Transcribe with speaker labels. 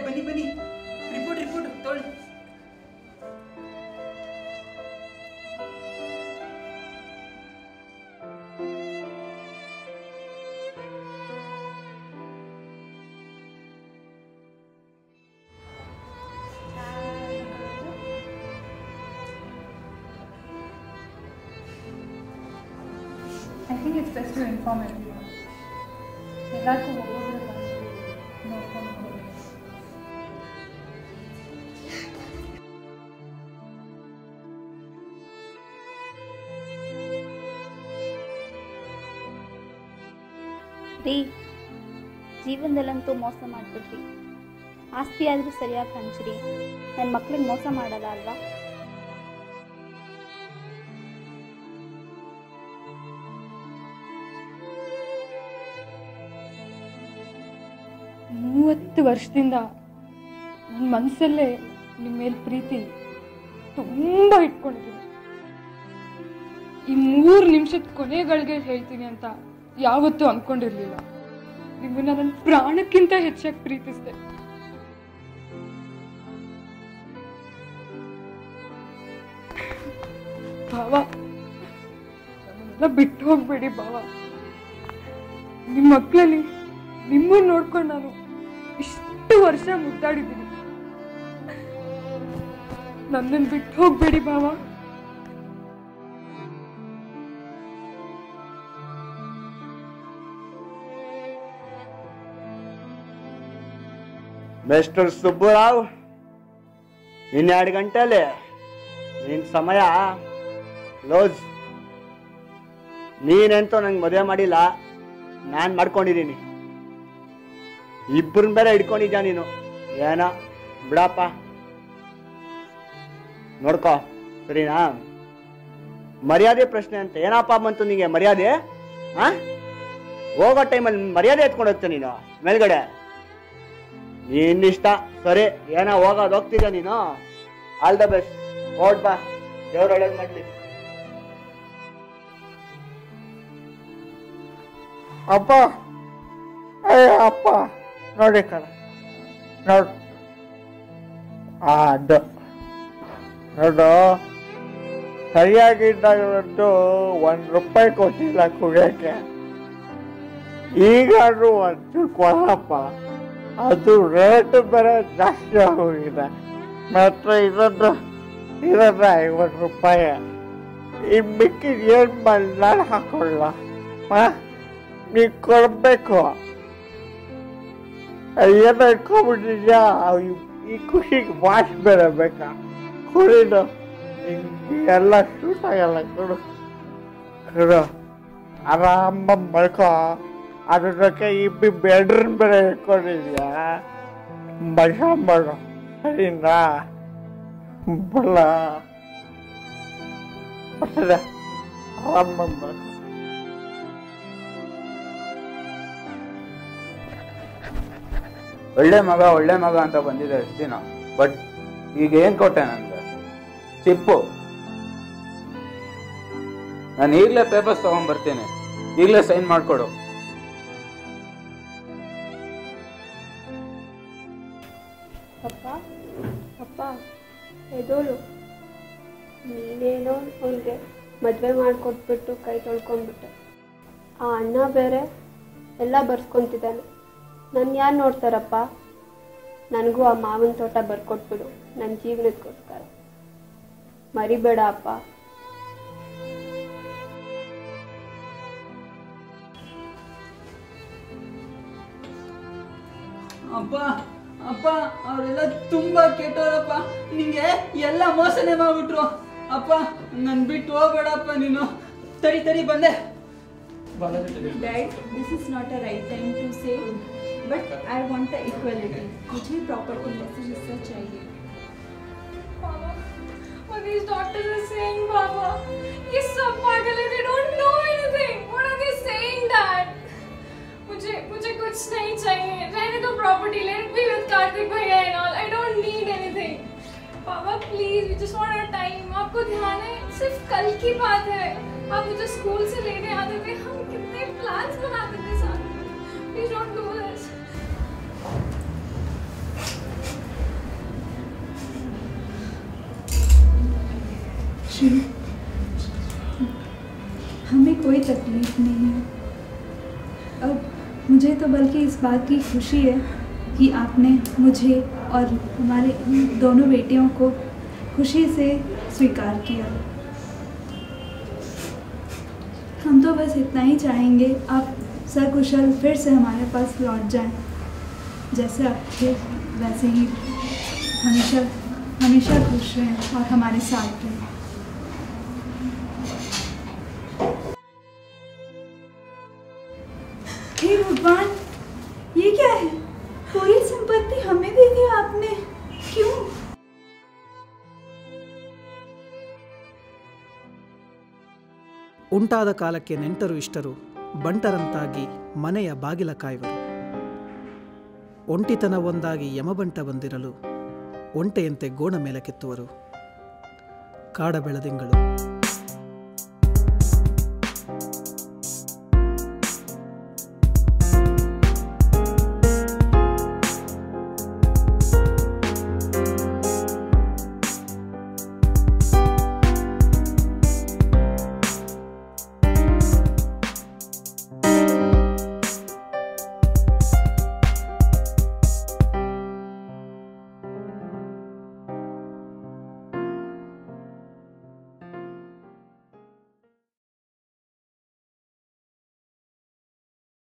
Speaker 1: ಬನ್ನಿ ಬನ್ನಿ, ರಿಪೋರ್ಟ್ ತೊಗೊಳ್ಳಿ.
Speaker 2: I think it's best to inform everyone. ಎಲ್ಲರಿಗೂ ಒಬ್ಬೊಬ್ಬರು ನೋಡ್ಕೊಂಡು ಹೋಗಿ.
Speaker 3: ರೀ, ಜೀವನದಲ್ಲಂತೂ ಮೋಸ ಮಾಡಿಬಿಟ್ರಿ. ಆಸ್ತಿ ಆದರೂ ಸರಿಯಾಗಿ ಹಂಚ್ರಿ. ನನ್ನ ಮಕ್ಳಿಗೆ ಮೋಸ ಮಾಡಲ್ಲ ಅಲ್ವಾ?
Speaker 2: ಮೂವತ್ತು ವರ್ಷದಿಂದ ನನ್ನ ಮನಸ್ಸಲ್ಲೇ ನಿಮ್ಮ ಮೇಲೆ ಪ್ರೀತಿ ತುಂಬ ಇಟ್ಕೊಂಡಿದ್ದೀನಿ. ಈ 3 ನಿಮಿಷದ ಕೊನೆಗಳಿಗೆ ಹೇಳ್ತೀನಿ ಅಂತ ಯಾವತ್ತೂ ಅಂದ್ಕೊಂಡಿರ್ಲಿಲ್ಲ. ನಿಮ್ಮನ್ನ ನನ್ನ ಪ್ರಾಣಕ್ಕಿಂತ ಹೆಚ್ಚಾಗಿ ಪ್ರೀತಿಸಿದೆ. ಭಾವ, ನಮ್ಮನ್ನೆಲ್ಲ ಬಿಟ್ಟು ಹೋಗ್ಬೇಡಿ ಭಾವ. ನಿಮ್ಮ ಮಕ್ಕಳಲ್ಲಿ ನಿಮ್ಮನ್ನು ನೋಡ್ಕೊಂಡು ನಾನು ಇಷ್ಟು ವರ್ಷ ಮುದ್ದಾಡಿದ್ದೀನಿ. ನನ್ನನ್ನು ಬಿಟ್ಟು ಹೋಗ್ಬೇಡಿ ಭಾವ.
Speaker 4: ಮಿಸ್ಟರ್ ಸುಬ್ಬುರಾವ್, ಇನ್ನು 2 ಗಂಟೆಯಲ್ಲಿ ನಿನ್ನ ಸಮಯ ಕ್ಲೋಸ್. ನೀನೆಂತೂ ನಂಗೆ ಮದುವೆ ಮಾಡಿಲ್ಲ, ನಾನು ಮಾಡ್ಕೊಂಡಿದ್ದೀನಿ. ಇಬ್ಬರನ್ನ ಬೇರೆ ಹಿಡ್ಕೊಂಡಿದ್ಯಾ ನೀನು. ಏನ ಬಿಡಪ್ಪ, ನೋಡ್ಕೋ ಸರಿನಾ? ಮರ್ಯಾದೆ ಪ್ರಶ್ನೆ ಅಂತ ಏನಪ್ಪ ಬಂತು ನಿಂಗೆ ಮರ್ಯಾದೆ? ಹೋಗೋ ಟೈಮಲ್ಲಿ ಮರ್ಯಾದೆ ಎತ್ಕೊಂಡು ಹೋಗ್ತೇನೆ ನೀನು ಮೇಲ್ಗಡೆ. ಇನ್ನಿಷ್ಟ ಸರಿ, ಏನೋ ಹೋಗೋದು ಹೋಗ್ತಿದ್ಯಾ ನೀನು. ಆಲ್ ದ ಬೆಸ್ಟ್, ಓಡ್ ಬಾ, ದೇವ್ರು ಒಳ್ಳೇದು ಮಾಡ್ಲಿ.
Speaker 5: ಅಪ್ಪ, ಅಪ್ಪ ನೋಡಿ ಕಣ, ನೋಡು ಅದು ನೋಡು, ಸರಿಯಾಗಿದ್ದಾಗಂತೂ ₹1 ಕೊಟ್ಟಿಲ್ಲ ಕುಡಿಯೋಕ್ಕೆ. ಈಗಾದ್ರೂ ಒಂದು ಕೊಡಪ್ಪ, ಅದು ರೇಟ್ ಬೇರೆ ಜಾಸ್ತಿ ಆಗೋಗಿದೆ. ಮಾತ್ರ ಇರೋದು ₹50. ಈ ಮಿಕ್ಕಿದ ಏನು ಮಾಡಿ ನಾನು ಹಾಕೊಳ್ಳ? ನೀನು ಕೊಡಬೇಕು. ಏನೋ ಇಟ್ಕೊಂಡ್ಬಿಟ್ಟಿದ್ಯಾ? ಈ ಖುಷಿಗೆ ವಾಶ್ ಬೇರೆ ಬೇಕಾ? ಕುಡಿದು ಎಲ್ಲ ಶೂಟ್ ಆಗಲ್ಲ. ಕೊಡು ಕೊಡು, ಆರಾಮ ಮಲ್ಕೋ. ಅದ್ರ ಜೊತೆ ಬೆಡ್ರೂಮ್ ಬೇರೆ ಇಟ್ಕೊಂಡಿದ್ಯಾ? ಮಜಾ ಮಾಡು ಸರಿನಾ? ಬಲ್ಲ ಆರಾಮ ಮಲ್ಕೋ.
Speaker 6: ಒಳ್ಳೆ ಮಗ ಅಂತ ಬಂದಿದೆ ಎಷ್ಟು ದಿನ, ಬಟ್ ಈಗ ಏನ್ ಕೊಟ್ಟೆ ನನಗೆ? ಚಿಪ್ಪು. ನಾನು ಈಗಲೇ ಪೇಪರ್ಸ್ ತಗೊಂಡ್ಬರ್ತೀನಿ, ಈಗಲೇ ಸೈನ್ ಮಾಡ್ಕೊಡು.
Speaker 7: ಅಪ್ಪ ಎದೋಳು, ನೀನೇನೋ ಅವನಿಗೆ ಮದುವೆ ಮಾಡಿಕೊಟ್ಬಿಟ್ಟು ಕೈ ತೊಳ್ಕೊಂಡ್ಬಿಟ್ಟೆ. ಆ ಅಣ್ಣ ಬೇರೆ ಎಲ್ಲ ಬರ್ಸ್ಕೊತಿದ್ದಾನೆ. ನನ್ನ ಯಾರು ನೋಡ್ತಾರಪ್ಪ? ನನಗೂ ಆ ಮಾವಿನ ತೋಟ ಬರ್ಕೊಟ್ಬಿಡು, ನನ್ನ ಜೀವನಕ್ಕೋಸ್ಕರ. ಮರಿಬೇಡ ಅಪ್ಪ.
Speaker 1: ಅಪ್ಪ ಅಪ್ಪ ಅವರೆಲ್ಲ ತುಂಬಾ ಕೆಟ್ಟವರಪ್ಪ. ನಿಂಗೆ ಎಲ್ಲ ಮೋಸನೆ ಮಾಡ್ಬಿಟ್ರು. ಅಪ್ಪ ನನ್ ಬಿಟ್ಟು ಹೋಗ್ಬೇಡಪ್ಪ ನೀನು. ತಡಿ ಬಂದೆ.
Speaker 8: Dad, this is not a right time to say, but I want the equality. मुझे property में से हिस्सा चाहिए.
Speaker 2: Mama, what these doctors are saying, Baba? ये सब पागल हैं. They don't know anything. What are they saying, Dad? मुझे कुछ नहीं चाहिए. रहने दो property. Let it be with Karthik भैया and all. I don't need anything. Baba, please, we just want our time. आपको ध्यान है? सिर्फ कल की बात है. आप मुझे स्कूल से लेने आते थे. हम कितने प्लान्स बनाते थे साथ में. Please don't do this.
Speaker 8: Shri, हमें कोई तकलीफ नहीं है। अब मुझे तो बल्कि इस बात की खुशी है कि आपने मुझे और हमारे दोनों बेटियों को खुशी से स्वीकार किया। हम तो बस इतना ही चाहेंगे आप सकुशल फिर से हमारे पास लौट जाएं। जैसे आप थे वैसे ही हमेशा हमेशा खुश रहें और हमारे साथ रहें। हे भगवान, ये क्या है? पूरी संपत्ति हमें दे दी आपने, क्यों?
Speaker 9: ಉಂಟಾದ ಕಾಲಕ್ಕೆ ನೆಂಟರು ಇಷ್ಟರು ಬಂಟರಂತಾಗಿ ಮನೆಯ ಬಾಗಿಲ ಕಾಯುವರು. ಒಂಟಿತನವೊಂದಾಗಿ ಯಮಬಂಟ ಬಂದಿರಲು ಒಂಟೆಯಂತೆ ಗೋಣ ಮೇಲೆ ಕೆತ್ತುವರು. ಕಾಡ ಬೆಳದಿಂಗಳು